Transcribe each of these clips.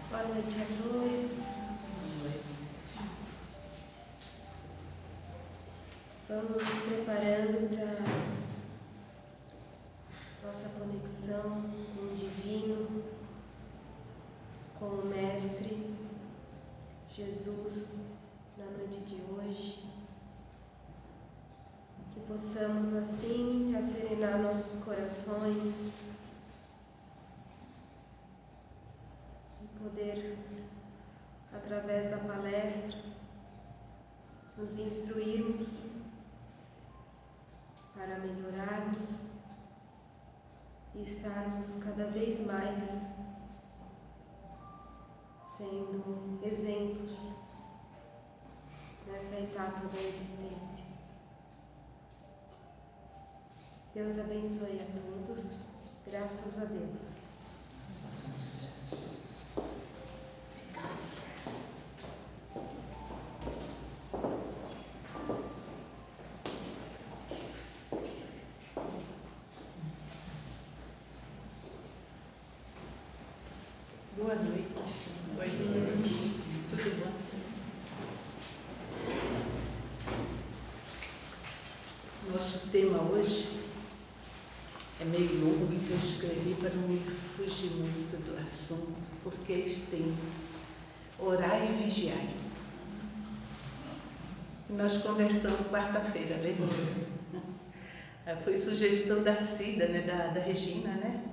Boa noite a todos. Vamos nos preparando para nossa conexão com o Divino, com o Mestre Jesus na noite de hoje. Que possamos assim rasserenar nossos corações e poder, através da palestra, nos instruirmos para melhorarmos e estarmos cada vez mais sendo exemplos nessa etapa da existência. Deus abençoe a todos, graças a Deus. Boa noite. Oi, gente. Tudo bom? Nosso tema hoje é meio longo que eu escrevi para não me fugir muito do assunto, porque é extenso. Orai e vigiai. Nós conversamos quarta-feira, lembra? Foi sugestão da Cida, né? da Regina, né?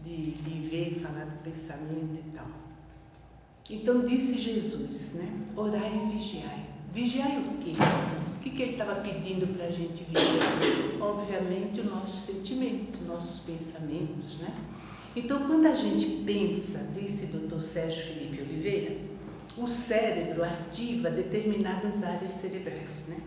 De ver, falar do pensamento e tal. Então disse Jesus, né? Orai e vigiai. Vigiai o quê? O que ele estava pedindo para a gente vigiar? Obviamente o nosso sentimento, nossos pensamentos, né? Então quando a gente pensa, disse Dr. Sérgio Felipe Oliveira, o cérebro ativa determinadas áreas cerebrais, né?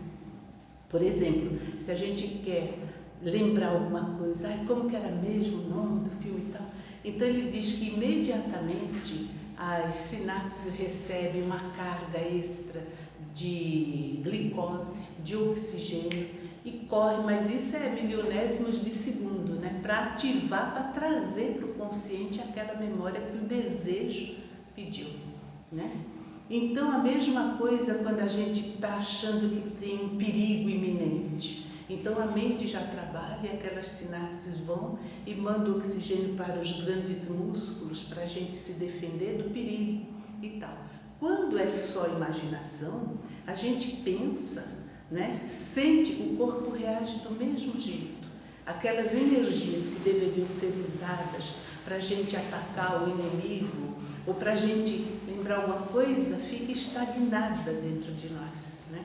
Por exemplo, se a gente quer lembrar alguma coisa, como que era mesmo o nome do filme e tal. Então ele diz que imediatamente as sinapses recebem uma carga extra de glicose, de oxigênio e corre, mas isso é milionésimos de segundo, né? Para ativar, para trazer para o consciente aquela memória que o desejo pediu, né? Então a mesma coisa quando a gente está achando que tem um perigo iminente. Então a mente já trabalha, aquelas sinapses vão e mandam oxigênio para os grandes músculos para a gente se defender do perigo e tal. Quando é só imaginação, a gente pensa, né? Sente que o corpo reage do mesmo jeito. Aquelas energias que deveriam ser usadas para a gente atacar o inimigo ou para a gente lembrar uma coisa, fica estagnada dentro de nós, né?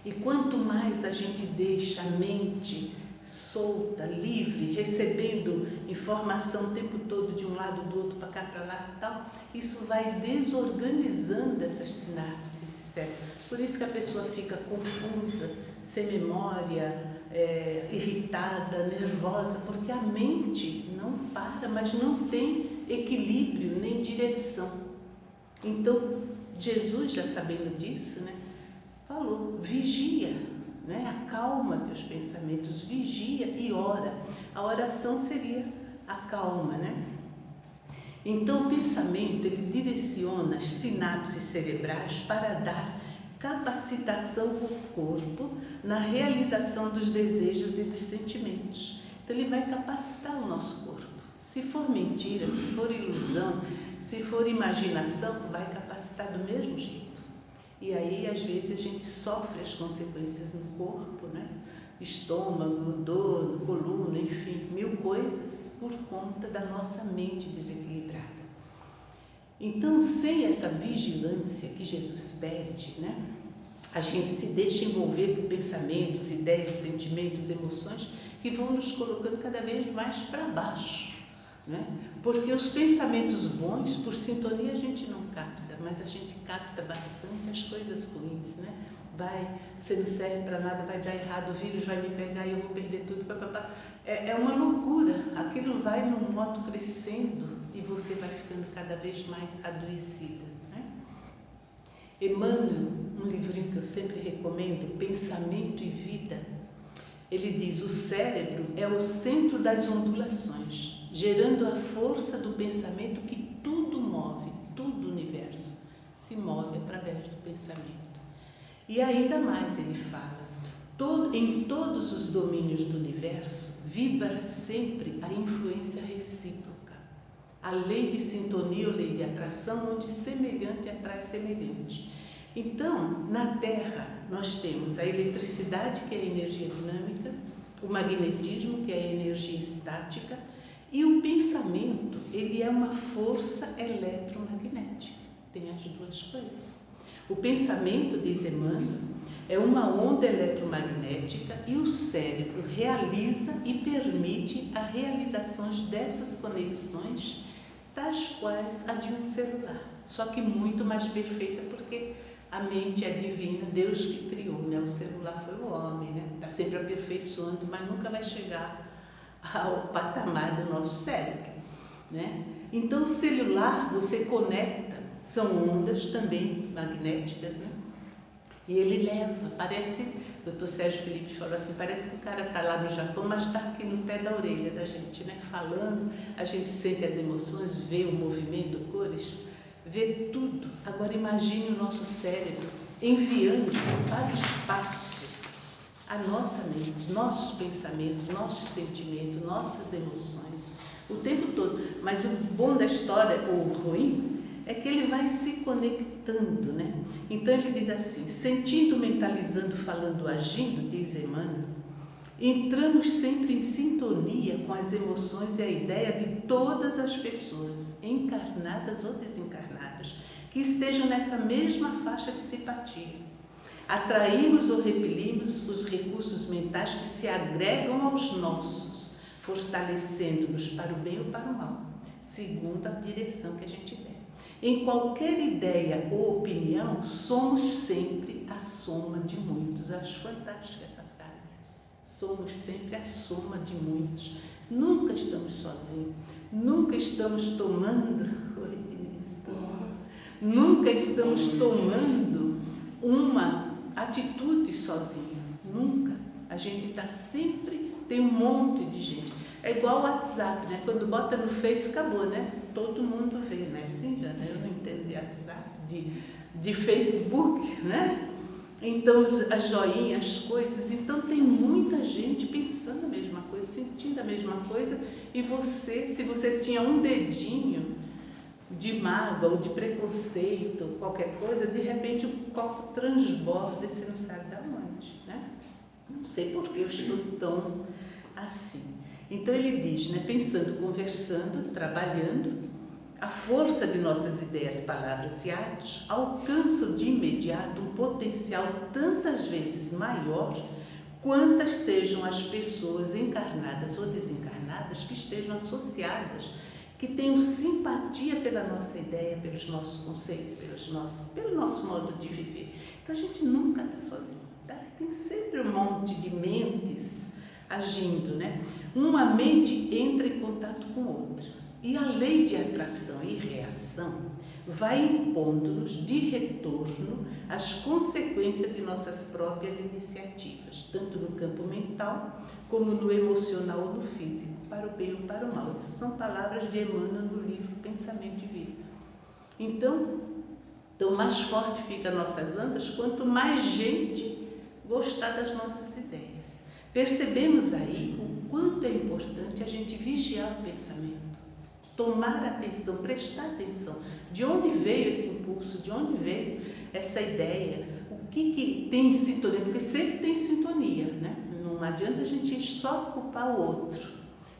E quanto mais a gente deixa a mente solta, livre, recebendo informação o tempo todo de um lado, do outro, para cá, para lá e tal, isso vai desorganizando essas sinapses, certo? Por isso que a pessoa fica confusa, sem memória, irritada, nervosa, porque a mente não para, mas não tem equilíbrio nem direção. Então, Jesus, já sabendo disso, né? Falou, vigia, né? Acalma teus pensamentos, vigia e ora. A oração seria a calma, né? Então o pensamento, ele direciona as sinapses cerebrais para dar capacitação ao corpo na realização dos desejos e dos sentimentos. Então ele vai capacitar o nosso corpo. Se for mentira, se for ilusão, se for imaginação, vai capacitar do mesmo jeito. E aí, às vezes, a gente sofre as consequências no corpo, né? Estômago, dor, coluna, enfim, mil coisas por conta da nossa mente desequilibrada. Então, sem essa vigilância que Jesus pede, né? A gente se deixa envolver por pensamentos, ideias, sentimentos, emoções que vão nos colocando cada vez mais para baixo, né? Porque os pensamentos bons, por sintonia, a gente não capta, mas a gente capta bastante as coisas ruins, né? Você não serve para nada, vai dar errado, o vírus vai me pegar e eu vou perder tudo. É uma loucura, aquilo vai num modo crescendo e você vai ficando cada vez mais adoecida, né? Emmanuel, um livrinho que eu sempre recomendo, Pensamento e Vida, ele diz: o cérebro é o centro das ondulações, gerando a força do pensamento que tudo move. se move através do pensamento. E ainda mais ele fala, em todos os domínios do universo, vibra sempre a influência recíproca, a lei de sintonia ou lei de atração, onde semelhante atrai semelhante. Então, na Terra, nós temos a eletricidade, que é a energia dinâmica, o magnetismo, que é a energia estática, e o pensamento, ele é uma força eletromagnética. Tem as duas coisas. O pensamento, diz Emmanuel, é uma onda eletromagnética e o cérebro realiza e permite a realização dessas conexões, tais quais a de um celular, só que muito mais perfeita, porque a mente é divina, Deus que criou, né? O celular foi o homem, né? Está sempre aperfeiçoando, mas nunca vai chegar ao patamar do nosso cérebro, né? Então, o celular, você conecta, são ondas também magnéticas, né? E ele leva, parece, o Dr. Sérgio Felipe falou assim, parece que o cara está lá no Japão, mas está aqui no pé da orelha da gente, né? Falando, a gente sente as emoções, vê o movimento, cores, vê tudo. Agora imagine o nosso cérebro enviando para o espaço a nossa mente, nossos pensamentos, nossos sentimentos, nossas emoções, o tempo todo. Mas o bom da história, ou o ruim, é que ele vai se conectando, né? Então ele diz assim, sentindo, mentalizando, falando, agindo, diz Emmanuel, entramos sempre em sintonia com as emoções e a ideia de todas as pessoas, encarnadas ou desencarnadas, que estejam nessa mesma faixa de simpatia. Atraímos ou repelimos os recursos mentais que se agregam aos nossos, fortalecendo-nos para o bem ou para o mal, segundo a direção que a gente der. Em qualquer ideia ou opinião, somos sempre a soma de muitos. Acho fantástica essa frase. Somos sempre a soma de muitos. Nunca estamos sozinhos. Nunca estamos tomando... Nunca estamos tomando uma atitude sozinho. Nunca. A gente está sempre... Tem um monte de gente. É igual o WhatsApp, né? Quando bota no Face, acabou, né? Todo mundo vê, né? Assim já, né? Eu não entendo de WhatsApp, de Facebook, né? Então, as joinhas, as coisas. Então, tem muita gente pensando a mesma coisa, sentindo a mesma coisa. E você, se você tinha um dedinho de mágoa ou de preconceito, qualquer coisa, de repente o copo transborda e você não sabe de onde, né? Não sei por que eu estou tão assim. Então ele diz, né, pensando, conversando, trabalhando, a força de nossas ideias, palavras e atos alcançam de imediato um potencial tantas vezes maior quantas sejam as pessoas encarnadas ou desencarnadas que estejam associadas, que tenham simpatia pela nossa ideia, pelos nossos conceitos, pelo nosso modo de viver. Então a gente nunca está sozinho, tá? Tem sempre um monte de mentes agindo, né? Uma mente entra em contato com outra e a lei de atração e reação vai impondo-nos de retorno as consequências de nossas próprias iniciativas, tanto no campo mental como no emocional ou no físico, para o bem ou para o mal. Essas são palavras de Emmanuel no livro Pensamento e Vida. Então mais forte fica nossas andas quanto mais gente gostar das nossas ideias. Percebemos aí o quanto é importante a gente vigiar o pensamento, tomar atenção, prestar atenção. De onde veio esse impulso? De onde veio essa ideia? O que tem em sintonia? Porque sempre tem sintonia, né? Não adianta a gente só culpar o outro.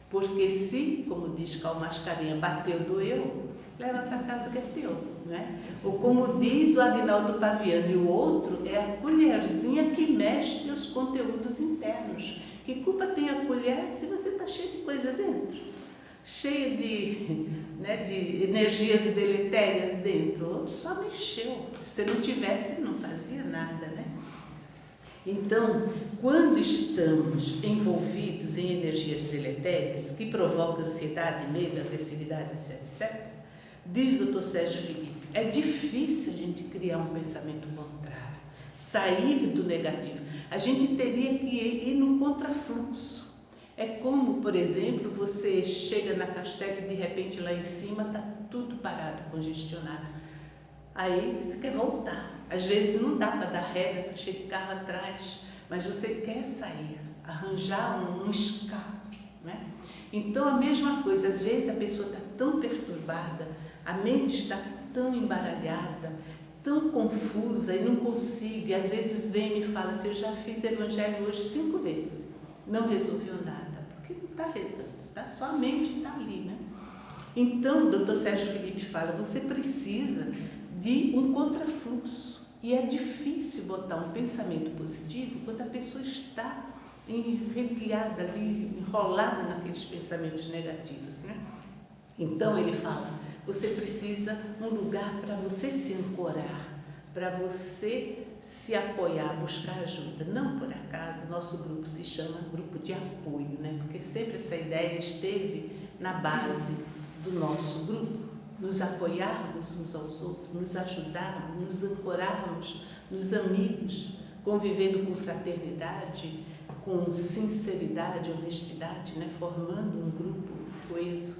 Porque se, como diz Cal Mascarenhas, bateu, doeu, leva para casa que é teu, né? Ou como diz o Agnaldo Paviano, e o outro é a colherzinha que mexe teus conteúdos internos. Que culpa tem a colher se você está cheio de coisa dentro? Cheio de energias deletérias dentro. O outro só mexeu. Se não tivesse, não fazia nada, né? Então, quando estamos envolvidos em energias deletérias que provocam ansiedade, medo, agressividade, etc., diz o Dr. Sérgio Felipe, é difícil a gente criar um pensamento contrário, sair do negativo. A gente teria que ir no contrafluxo. É como, por exemplo, você chega na Castelo e de repente lá em cima está tudo parado, congestionado. Aí você quer voltar. Às vezes não dá para dar ré, está cheio de carro atrás, mas você quer sair, arranjar um escape, né? Então a mesma coisa, às vezes a pessoa está tão perturbada, a mente está tão embaralhada, tão confusa e não consigo. Às vezes vem e me fala assim, eu já fiz evangelho hoje 5 vezes, não resolveu nada, porque não está rezando, tá? Só a mente está ali, né? Então, o Dr. Sérgio Felipe fala, você precisa de um contrafluxo. E é difícil botar um pensamento positivo quando a pessoa está enredilhada ali, enrolada naqueles pensamentos negativos, né? Então, ele fala, você precisa de um lugar para você se ancorar, para você se apoiar, buscar ajuda. Não por acaso, nosso grupo se chama grupo de apoio, né? Porque sempre essa ideia esteve na base do nosso grupo, nos apoiarmos uns aos outros, nos ajudarmos, nos ancorarmos nos amigos, convivendo com fraternidade, com sinceridade, honestidade, né? Formando um grupo coeso,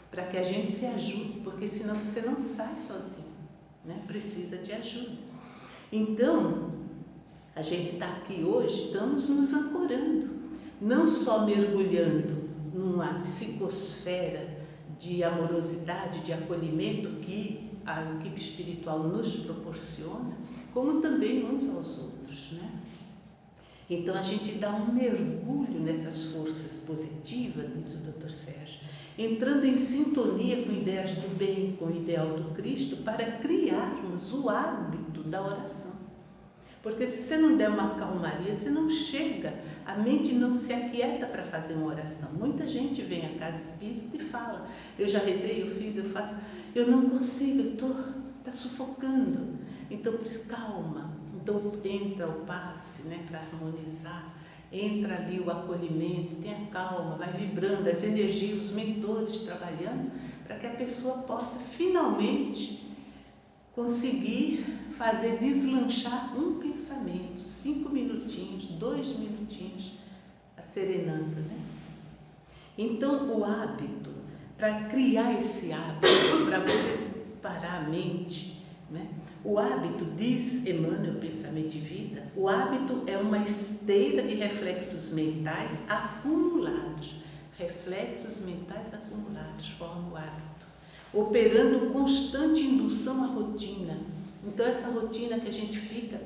para que a gente se ajude, porque senão você não sai sozinho, né? Precisa de ajuda. Então, a gente está aqui hoje, estamos nos ancorando, não só mergulhando numa psicosfera de amorosidade, de acolhimento que a equipe espiritual nos proporciona, como também uns aos outros, né? Então a gente dá um mergulho nessas forças positivas, diz o Dr. Sérgio, entrando em sintonia com ideias do bem, com o ideal do Cristo, para criarmos o hábito da oração. Porque se você não der uma calmaria, você não chega, a mente não se aquieta para fazer uma oração. Muita gente vem à casa espírita e fala, eu já rezei, eu fiz, eu faço, eu não consigo, está sufocando. Então, calma. Então, entra o passe, né, para harmonizar, entra ali o acolhimento, tenha calma, vai vibrando, as energias, os mentores trabalhando, para que a pessoa possa finalmente conseguir fazer deslanchar um pensamento, 5 minutinhos, 2 minutinhos, serenando, né? Então, o hábito, para criar esse hábito, para você parar a mente, né? O hábito, diz Emmanuel, Pensamento de Vida, o hábito é uma esteira de reflexos mentais acumulados. Reflexos mentais acumulados formam o hábito, operando constante indução à rotina. Então, essa rotina que a gente fica,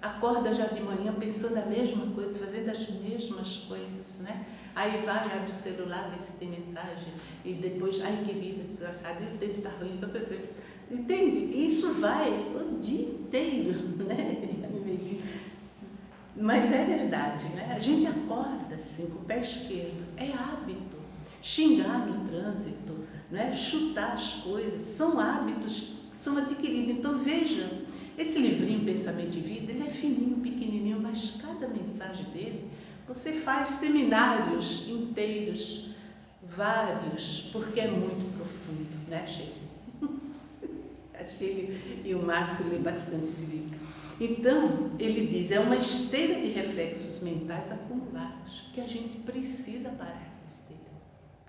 acorda já de manhã pensando a mesma coisa, fazendo as mesmas coisas, né? Aí vai, abre o celular, vê se tem mensagem, e depois, ai que vida desgraçada, o tempo está ruim, entende? Isso vai o dia inteiro, né? Mas é verdade, né? A gente acorda assim, com o pé esquerdo, é hábito. Xingar no trânsito, né? Chutar as coisas, são hábitos que são adquiridos. Então vejam, esse livrinho Pensamento de Vida, ele é fininho, pequenininho, mas cada mensagem dele, você faz seminários inteiros, vários, porque é muito profundo, né, Sheila? A Sheila e o Márcio lê bastante esse livro. Então, ele diz, é uma esteira de reflexos mentais acumulados, que a gente precisa parar essa esteira.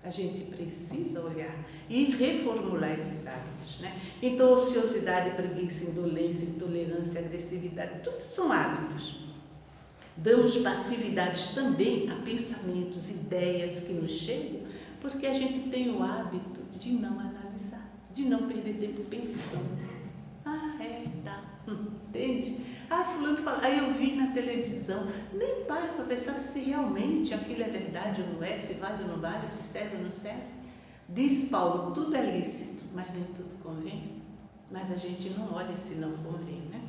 A gente precisa olhar e reformular esses hábitos, né? Então, ociosidade, preguiça, indolência, intolerância, agressividade, tudo são hábitos. Damos passividades também a pensamentos, ideias que nos chegam, porque a gente tem o hábito de não analisar, de não perder tempo pensando. Ah, tá. Entende? Ah, fulano fala, eu vi na televisão. Nem para pensar se realmente aquilo é verdade ou não é, se vale ou não vale, se serve ou não serve. Diz Paulo, tudo é lícito, mas nem tudo convém. Mas a gente não olha se não convém, né?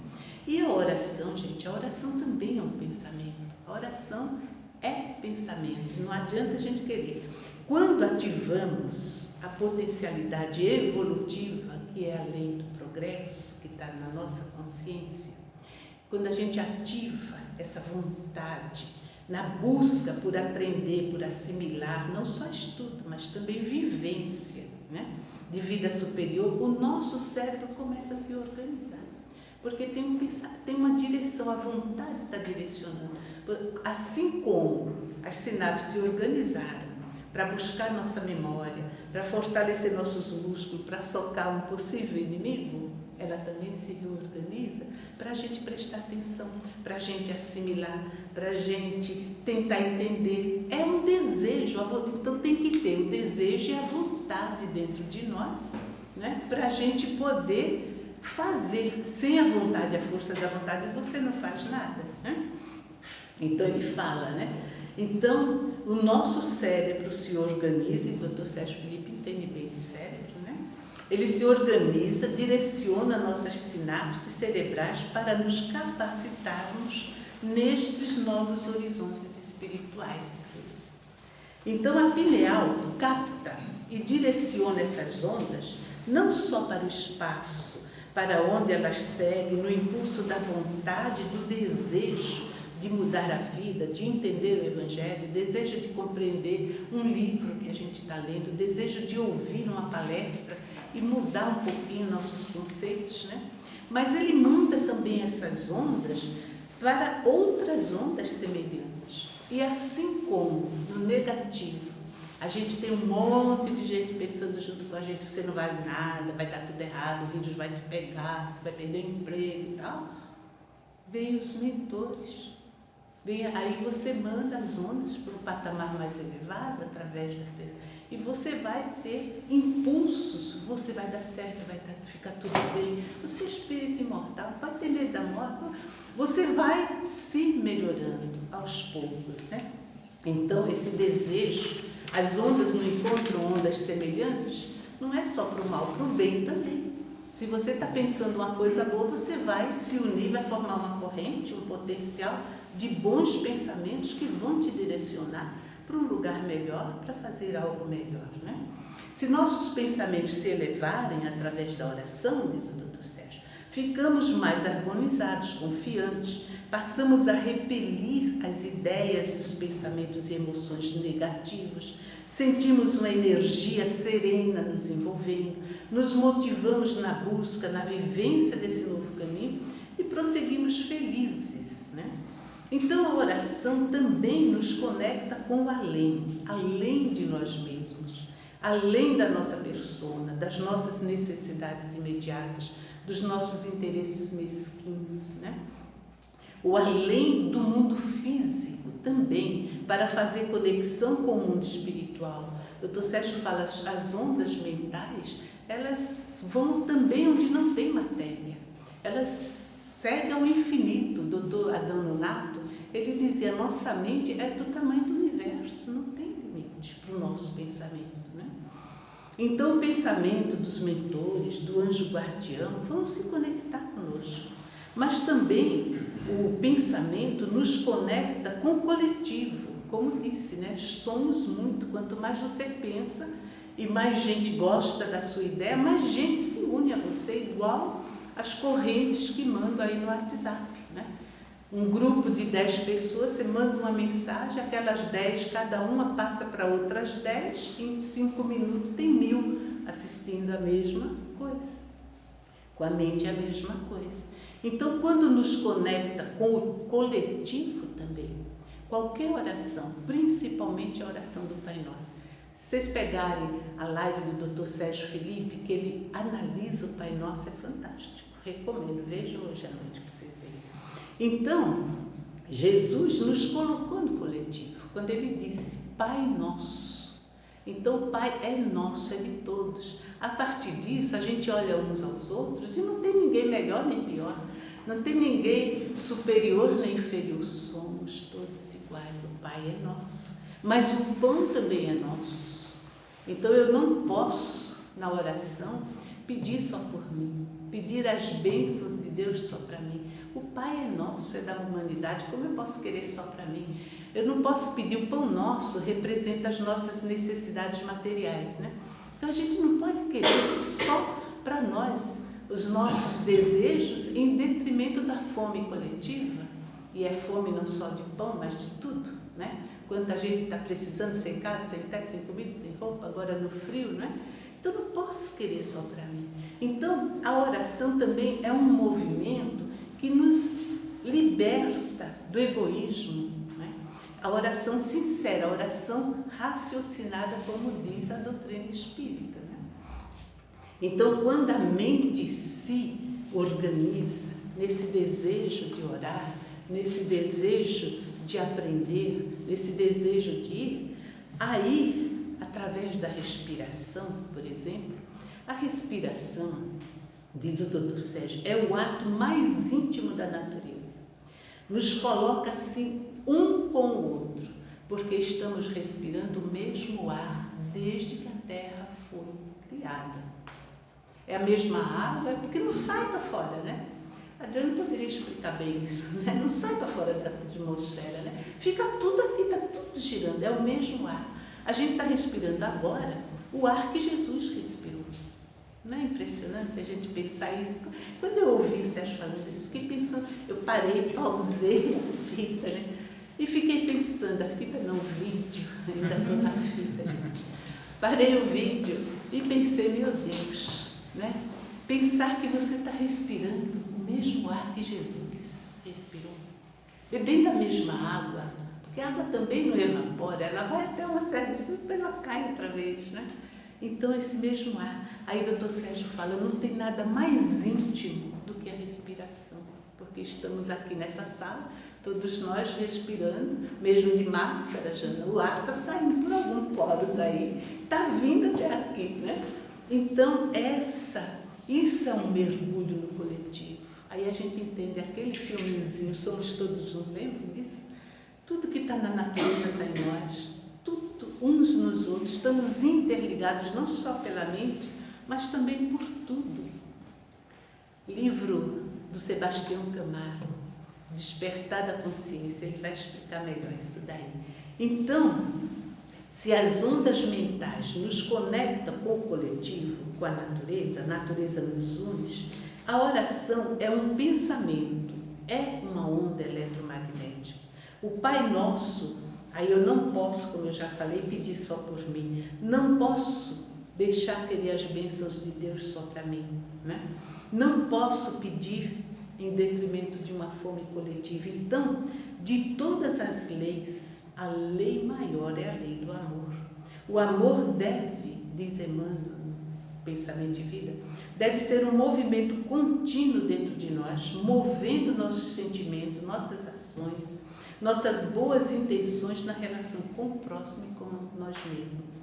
E a oração, gente, a oração também é um pensamento. A oração é pensamento, não adianta a gente querer. Quando ativamos a potencialidade evolutiva, que é a lei do progresso, que está na nossa consciência, quando a gente ativa essa vontade na busca por aprender, por assimilar, não só estudo, mas também vivência, né, de vida superior, o nosso cérebro começa a se organizar. Porque tem uma direção, a vontade está direcionando. Assim como as sinapses se organizaram para buscar nossa memória, para fortalecer nossos músculos, para socar um possível inimigo, ela também se reorganiza para a gente prestar atenção, para a gente assimilar, para a gente tentar entender. É um desejo, então tem que ter o desejo e a vontade dentro de nós, né? Para a gente poder fazer. Sem a vontade, a força da vontade, você não faz nada, né? Então ele fala, né? Então o nosso cérebro se organiza, e o Dr. Sérgio Felipe entende bem de cérebro, né? Ele se organiza, direciona nossas sinapses cerebrais para nos capacitarmos nestes novos horizontes espirituais. Então a pineal capta e direciona essas ondas não só para o espaço, para onde elas seguem no impulso da vontade, do desejo de mudar a vida, de entender o Evangelho, desejo de compreender um livro que a gente está lendo, desejo de ouvir uma palestra e mudar um pouquinho nossos conceitos, né? Mas ele manda também essas ondas para outras ondas semelhantes. E assim como no negativo, a gente tem um monte de gente pensando junto com a gente que você não vale nada, vai dar tudo errado, o vírus vai te pegar, você vai perder o emprego e tal. Vem os mentores. Aí você manda as ondas para um patamar mais elevado através da pessoa. E você vai ter impulsos, você vai dar certo, vai ficar tudo bem. Você é espírito imortal, vai ter medo da morte, você vai se melhorando aos poucos, né? Então esse desejo, as ondas não encontram ondas semelhantes, não é só para o mal, para o bem também. Se você está pensando uma coisa boa, você vai se unir, vai formar uma corrente, um potencial de bons pensamentos que vão te direcionar para um lugar melhor, para fazer algo melhor, né? Se nossos pensamentos se elevarem através da oração, diz o Dr. Sérgio, ficamos mais harmonizados, confiantes, passamos a repelir as ideias e os pensamentos e emoções negativos, sentimos uma energia serena nos envolvendo, nos motivamos na busca, na vivência desse novo caminho e prosseguimos felizes, né? Então a oração também nos conecta com o além de nós mesmos, além da nossa persona, das nossas necessidades imediatas, dos nossos interesses mesquinhos, né? O além do mundo físico também, para fazer conexão com o mundo espiritual. O Dr. Sérgio fala, as ondas mentais, elas vão também onde não tem matéria. Elas seguem ao infinito. O Dr. Adão Nonato, ele dizia, nossa mente é do tamanho do universo, não tem limite para o nosso pensamento, né? Então o pensamento dos mentores, do anjo guardião, vão se conectar conosco. Mas também o pensamento nos conecta com o coletivo. Como disse, né? Somos muito. Quanto mais você pensa e mais gente gosta da sua ideia, mais gente se une a você, igual as correntes que mandam aí no WhatsApp, né? Um grupo de 10 pessoas, você manda uma mensagem, aquelas 10, cada uma passa para outras 10, e em 5 minutos tem 1000 assistindo a mesma coisa. Com a mente é a mesma coisa. Então, quando nos conecta com o coletivo também, qualquer oração, principalmente a oração do Pai Nosso. Se vocês pegarem a live do Dr. Sérgio Felipe, que ele analisa o Pai Nosso, é fantástico. Recomendo, vejam hoje à noite para vocês verem. Então, Jesus nos colocou no coletivo, quando ele disse, Pai Nosso. Então, o Pai é nosso, é de todos. A partir disso, a gente olha uns aos outros e não tem ninguém melhor nem pior. Não tem ninguém superior nem inferior. Somos todos iguais. O Pai é nosso. Mas o pão também é nosso. Então, eu não posso, na oração, pedir só por mim. Pedir as bênçãos de Deus só para mim. O Pai é nosso, é da humanidade. Como eu posso querer só para mim? Eu não posso pedir. O pão nosso representa as nossas necessidades materiais, né? Então, a gente não pode querer só para nós os nossos desejos em detrimento da fome coletiva. E é fome não só de pão, mas de tudo, né? Quanta gente está precisando, sem casa, sem teto, sem comida, sem roupa, agora no frio, né? Então, não posso querer só para mim. Então, a oração também é um movimento que nos liberta do egoísmo, né? A oração sincera, a oração raciocinada, como diz a doutrina espírita, né? Então, quando a mente se organiza nesse desejo de orar, nesse desejo de aprender, nesse desejo de ir, aí, através da respiração, por exemplo, a respiração, diz o Dr. Sérgio, é o ato mais íntimo da natureza. Nos coloca assim um com o outro, porque estamos respirando o mesmo ar desde que a Terra foi criada. É a mesma água, porque não sai para fora, né? A Adriana poderia explicar bem isso, né? Não sai para fora da atmosfera, né? Fica tudo aqui, está tudo girando, é o mesmo ar. A gente está respirando agora o ar que Jesus respirou. Não é impressionante a gente pensar isso? Quando eu ouvi o Sérgio falando isso, fiquei pensando, eu parei, pausei a fita, né? E fiquei pensando, a fita não, o vídeo, ainda estou na fita, gente. Parei o vídeo e pensei, meu Deus, né? Pensar que você está respirando o mesmo ar que Jesus respirou, bebendo a mesma água, porque a água também não evapora, ela vai até uma certa distância, depois ela cai outra vez, né? Então, esse mesmo ar. Aí o Dr. Sérgio fala, não tem nada mais íntimo do que a respiração, porque estamos aqui nessa sala, todos nós respirando, mesmo de máscara, Jana, o ar está saindo por alguns poros aí, está vindo até aqui, né? Então, isso é um mergulho no coletivo. Aí a gente entende aquele filmezinho, Somos Todos Um, lembra disso? Tudo que está na natureza está em nós, tudo, uns nos outros, estamos interligados não só pela mente, mas também por tudo. Livro do Sebastião Camargo, Despertar da Consciência, ele vai explicar melhor isso daí. Então, se as ondas mentais nos conectam com o coletivo, com a natureza nos une, a oração é um pensamento, é uma onda eletromagnética. O Pai Nosso, aí eu não posso, como eu já falei, pedir só por mim, não posso deixar querer as bênçãos de Deus só para mim, né? Não posso pedir em detrimento de uma fome coletiva. Então, de todas as leis, a lei maior é a lei do amor. O amor deve, diz Emmanuel, Pensamento de Vida, deve ser um movimento contínuo dentro de nós, movendo nossos sentimentos, nossas ações, nossas boas intenções na relação com o próximo e com nós mesmos.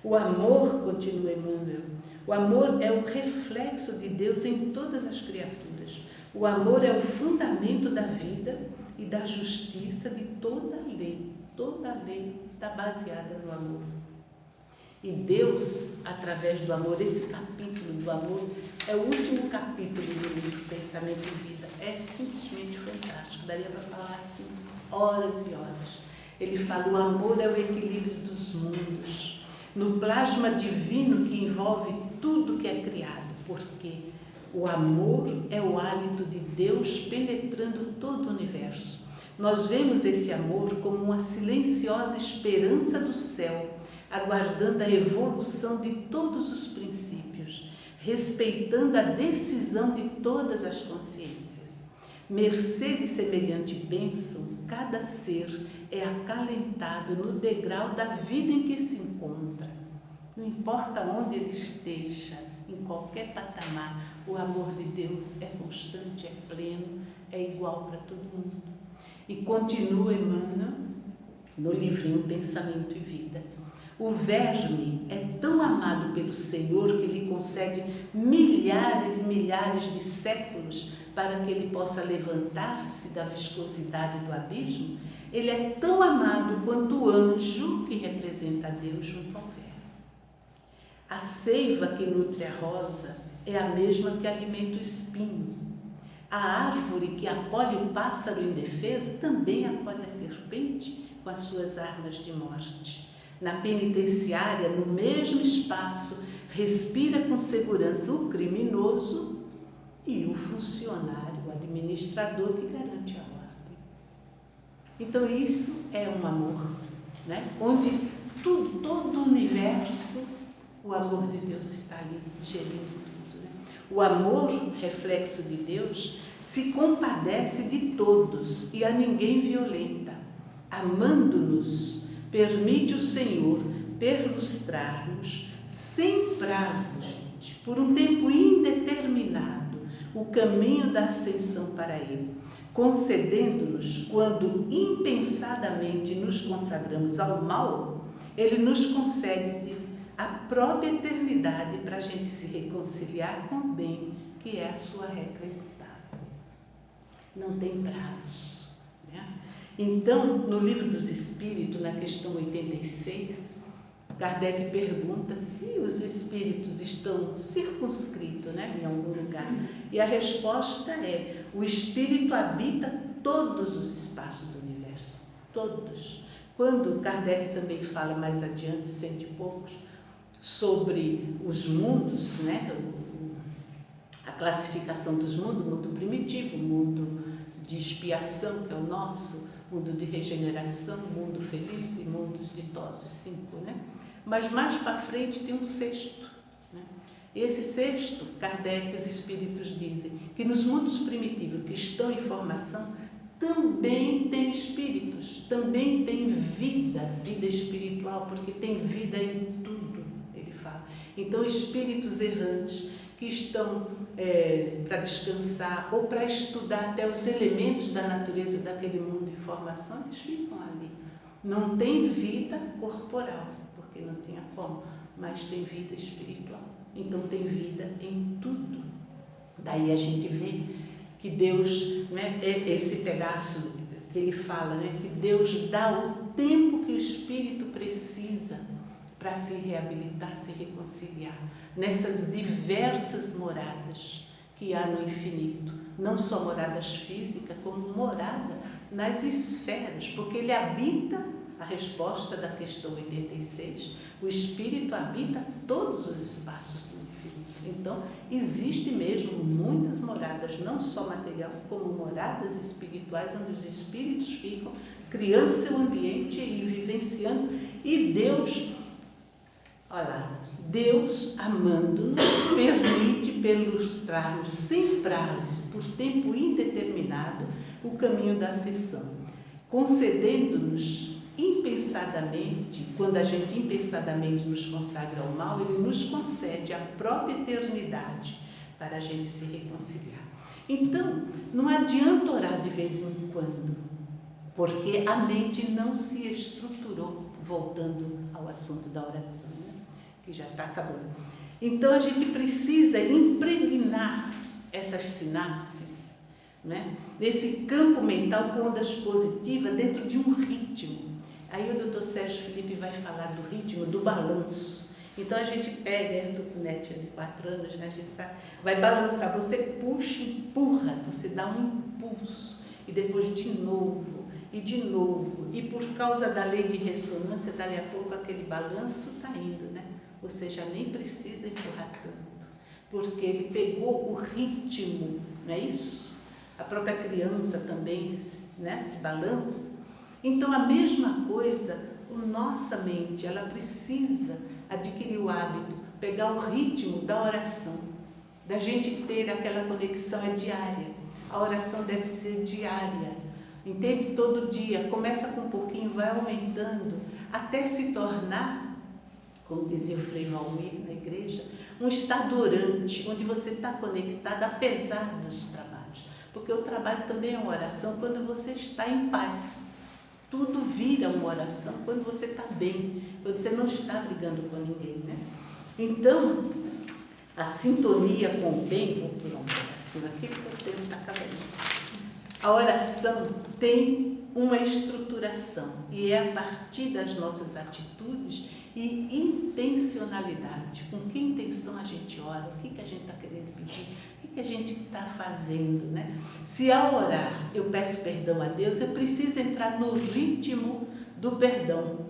O amor, continua Emmanuel, o amor é o reflexo de Deus em todas as criaturas. O amor é o fundamento da vida e da justiça de toda a lei. Toda a lei está baseada no amor. E Deus, através do amor, esse capítulo do amor, é o último capítulo do livro Pensamento e Vida. É simplesmente fantástico, daria para falar assim horas e horas. Ele fala, o amor é o equilíbrio dos mundos, no plasma divino que envolve tudo que é criado, porque o amor é o hálito de Deus penetrando todo o universo. Nós vemos esse amor como uma silenciosa esperança do céu, aguardando a evolução de todos os princípios, respeitando a decisão de todas as consciências. Mercê de semelhante bênção, cada ser é acalentado no degrau da vida em que se encontra. Não importa onde ele esteja, em qualquer patamar, o amor de Deus é constante, é pleno, é igual para todo mundo. E continua Emmanuel no livrinho Pensamento e Vida. O verme é tão amado pelo Senhor que lhe concede milhares e milhares de séculos para que ele possa levantar-se da viscosidade do abismo. Ele é tão amado quanto o anjo que representa a Deus junto ao verme. A seiva que nutre a rosa é a mesma que alimenta o espinho. A árvore que acolhe o pássaro indefeso também acolhe a serpente com as suas armas de morte. Na penitenciária, no mesmo espaço, respira com segurança o criminoso e o funcionário, o administrador que garante a ordem. Então isso é um amor, né? Onde todo o universo, o amor de Deus está ali gerindo tudo, né? O amor, reflexo de Deus, se compadece de todos e a ninguém violenta. amando-nos, permite o Senhor perlustrar-nos sem prazo, gente, por um tempo indeterminado, o caminho da ascensão para Ele, concedendo-nos, quando impensadamente nos consagramos ao mal, Ele nos concede a própria eternidade para a gente se reconciliar com o bem, que é a sua regra imutável. Não tem prazo, né? Então, no Livro dos Espíritos, na questão 86, Kardec pergunta se os espíritos estão circunscritos, né, em algum lugar. E a resposta é: o espírito habita todos os espaços do universo, todos. Quando Kardec também fala mais adiante, 100 e poucos, sobre os mundos, né, a classificação dos mundos, o mundo primitivo, o mundo de expiação, que é o nosso, mundo de regeneração, mundo feliz e mundos ditosos, 5, né? Mas mais para frente tem um sexto, né? Esse sexto, Kardec e os espíritos dizem que nos mundos primitivos que estão em formação também tem espíritos, também tem vida espiritual, porque tem vida em tudo, ele fala. Então, espíritos errantes que estão para descansar ou para estudar até os elementos da natureza daquele mundo de formação, eles ficam ali. Não tem vida corporal, porque não tinha como, mas tem vida espiritual. Então tem vida em tudo. Daí a gente vê que Deus, né, esse pedaço que ele fala, né, que Deus dá o tempo que o espírito precisa para se reabilitar, se reconciliar, nessas diversas moradas que há no infinito, não só moradas físicas, como morada nas esferas, porque ele habita, a resposta da questão 86, o espírito habita todos os espaços do infinito. Então, existe mesmo muitas moradas, não só material, como moradas espirituais, onde os espíritos ficam criando seu ambiente e vivenciando, e Deus, olha lá, Deus, amando-nos, permite perlustrar-nos sem prazo, por tempo indeterminado, o caminho da ascensão, concedendo-nos impensadamente, quando a gente impensadamente nos consagra ao mal, Ele nos concede a própria eternidade para a gente se reconciliar. Então, não adianta orar de vez em quando, porque a mente não se estruturou, voltando ao assunto da oração, né? Que já está acabando. Então, a gente precisa impregnar essas sinapses, né, nesse campo mental com ondas positivas dentro de um ritmo. Aí o Dr. Sérgio Felipe vai falar do ritmo, do balanço. Então a gente pega, do netinho de 4 anos, né, a gente sabe, vai balançar, você puxa, empurra, você dá um impulso, e depois de novo, e por causa da lei de ressonância, dali a pouco aquele balanço está indo, né? Você já nem precisa empurrar tanto, porque ele pegou o ritmo, não é isso? A própria criança também, né, se balança. Então, a mesma coisa, a nossa mente, ela precisa adquirir o hábito, pegar o ritmo da oração, da gente ter aquela conexão diária. A oração deve ser diária, entende? Todo dia, começa com um pouquinho, vai aumentando, até se tornar, como dizia o Frei Valmir na igreja, um estado orante, onde você está conectado apesar dos trabalhos. Porque o trabalho também é uma oração quando você está em paz. Tudo vira uma oração quando você está bem, quando você não está brigando com ninguém, né? Então, a sintonia com o bem, vou pular um pedacinho aqui porque o tempo está acabando. A oração tem uma estruturação e é a partir das nossas atitudes e intencionalidade. Com que intenção a gente ora? O que a gente está querendo pedir? O que a gente está fazendo, né? Se ao orar eu peço perdão a Deus, eu preciso entrar no ritmo do perdão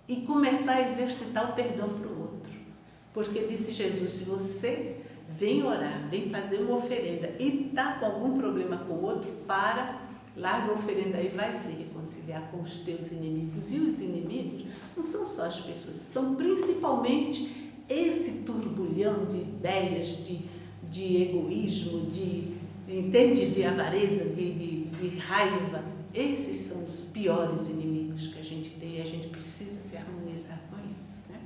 e começar a exercitar o perdão para o outro. Porque disse Jesus, se você vem orar, vem fazer uma oferenda e está com algum problema com o outro, larga a oferenda e vai se reconciliar com os teus inimigos. E os inimigos não são só as pessoas, são principalmente esse turbulhão de ideias, de egoísmo, entende? De avareza, de raiva. Esses são os piores inimigos. Deus que a gente tem, e a gente precisa se harmonizar com isso, né?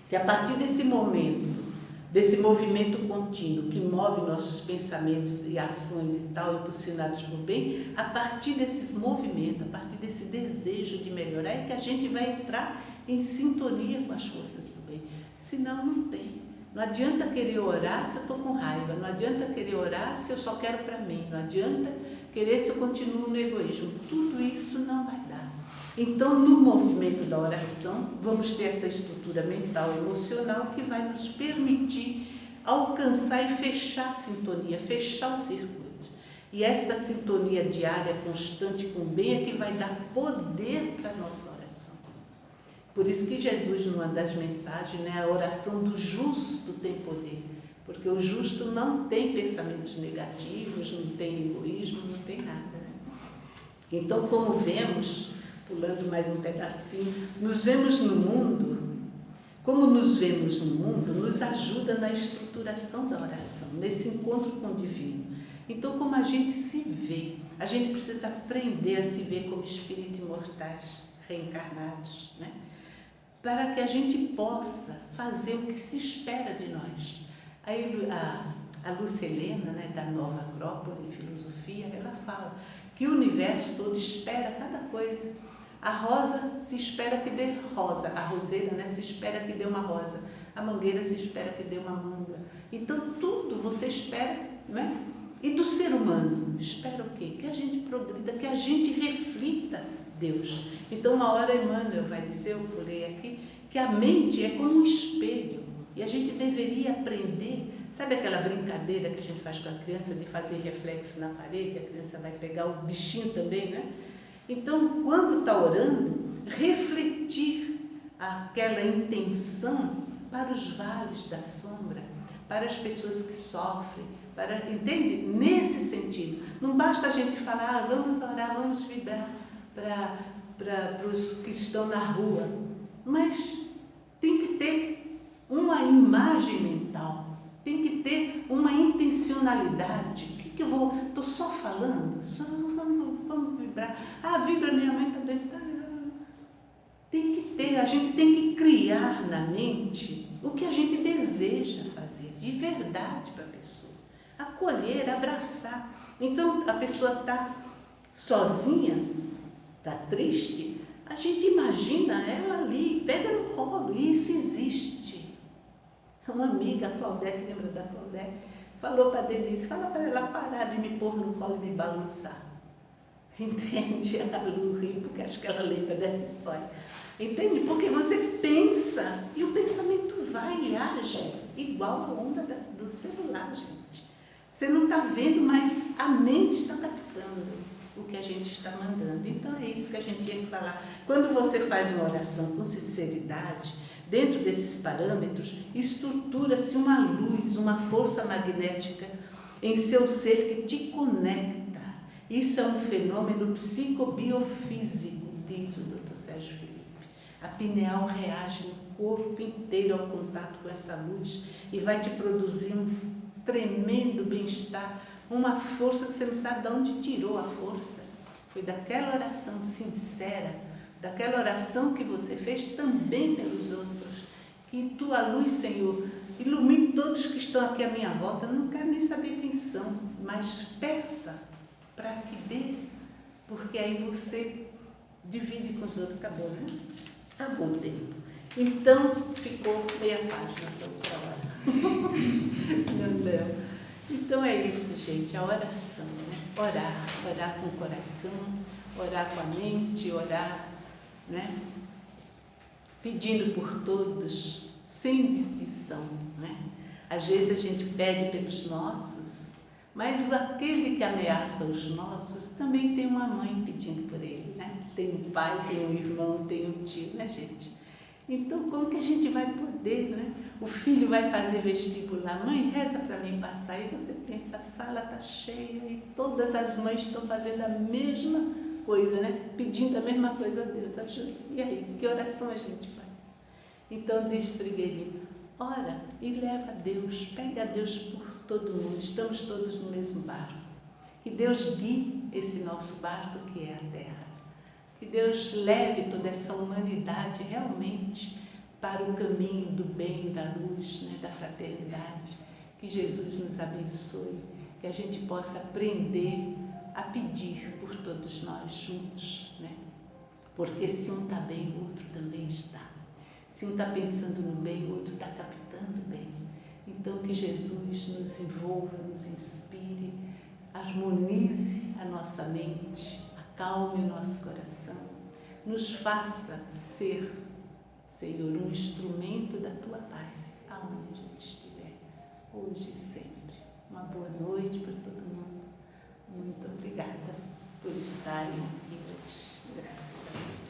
Se a partir desse momento, desse movimento contínuo que move nossos pensamentos e ações e tal, impulsionados por bem, a partir desses movimentos, a partir desse desejo de melhorar, é que a gente vai entrar em sintonia com as forças do bem. Senão, não tem. Não adianta querer orar se eu estou com raiva, não adianta querer orar se eu só quero para mim, não adianta querer se eu continuo no egoísmo. Tudo isso não vai dar. Então, no movimento da oração, vamos ter essa estrutura mental e emocional que vai nos permitir alcançar e fechar a sintonia, fechar o circuito. E esta sintonia diária, constante com o bem, é que vai dar poder para a nossa oração. Por isso que Jesus, numa das mensagens, né, a oração do justo tem poder. Porque o justo não tem pensamentos negativos, não tem egoísmo, não tem nada. Né? Então, como vemos, pulando mais um pedacinho, nos vemos no mundo, como nos vemos no mundo, nos ajuda na estruturação da oração, nesse encontro com o divino. Então, como a gente se vê, a gente precisa aprender a se ver como espíritos imortais, reencarnados, né? Para que a gente possa fazer o que se espera de nós. Aí, a Lúcia Helena, né, da Nova Acrópole em Filosofia, ela fala que o universo todo espera cada coisa. A rosa se espera que dê rosa, a roseira, né, se espera que dê uma rosa, a mangueira se espera que dê uma manga. Então, tudo você espera, né? E do ser humano, espera o quê? Que a gente progrida, que a gente reflita Deus. Então, uma hora Emmanuel vai dizer, eu pulei aqui, que a mente é como um espelho. E a gente deveria aprender, sabe aquela brincadeira que a gente faz com a criança de fazer reflexo na parede, a criança vai pegar o bichinho também, né? Então, quando está orando, refletir aquela intenção para os vales da sombra, para as pessoas que sofrem, entende? Nesse sentido. Não basta a gente falar, vamos orar, vamos vibrar para os que estão na rua, mas tem que ter uma imagem mental, tem que ter uma intencionalidade. O que eu vou? Estou só falando? Vamos vibrar. Vibra, minha mãe está deitada. Tem que ter, a gente tem que criar na mente o que a gente deseja fazer, de verdade para a pessoa. Acolher, abraçar. Então, a pessoa está sozinha, está triste, a gente imagina ela ali, pega no colo, e isso existe. Uma amiga, a Claudete, lembra da Claudete? Falou para a Denise, fala para ela parar de me pôr no colo e me balançar. Entende? A Lu ri, porque acho que ela lembra dessa história. Entende? Porque você pensa e o pensamento vai e age igual a onda do celular, gente. Você não está vendo, mas a mente está captando o que a gente está mandando. Então é isso que a gente tinha que falar. Quando você faz uma oração com sinceridade, dentro desses parâmetros, estrutura-se uma luz, uma força magnética em seu ser que te conecta. Isso é um fenômeno psicobiofísico, diz o Dr. Sérgio Felipe. A pineal reage no corpo inteiro ao contato com essa luz e vai te produzir um tremendo bem-estar, uma força que você não sabe de onde tirou a força. Foi daquela oração sincera, daquela oração que você fez também pelos outros. Que tua luz, Senhor, ilumine todos que estão aqui à minha volta. Eu não quero nem saber quem são, mas peça para que dê, porque aí você divide com os outros. Acabou, né? Acabou o tempo. Então, ficou meia página só para hora. Não. Então é isso, gente, a oração, né? Orar com o coração, orar com a mente, orar, né? Pedindo por todos, sem distinção, né? Às vezes a gente pede pelos nossos, mas aquele que ameaça os nossos também tem uma mãe pedindo por ele, né? Tem um pai, tem um irmão, tem um tio, né, gente? Então, como que a gente vai poder, né? O filho vai fazer vestibular, mãe, reza para mim passar, e você pensa, a sala está cheia e todas as mães estão fazendo a mesma coisa, né? Pedindo a mesma coisa a Deus, ajude. E aí, que oração a gente faz? Então, diz Trigueirinho, ora e leva a Deus, pede a Deus por todo mundo, estamos todos no mesmo barco. Que Deus guie esse nosso barco que é a Terra. Que Deus leve toda essa humanidade realmente para o caminho do bem, da luz, né, da fraternidade. Que Jesus nos abençoe, que a gente possa aprender a pedir por todos nós juntos, né? Porque se um está bem, o outro também está. Se um está pensando no bem, o outro está captando o bem. Então que Jesus nos envolva, nos inspire, harmonize a nossa mente, acalme o nosso coração, nos faça ser, Senhor, um instrumento da Tua paz, aonde a gente estiver, hoje e sempre. Uma boa noite para todo mundo. Muito obrigada por estarem aqui hoje. Graças a Deus.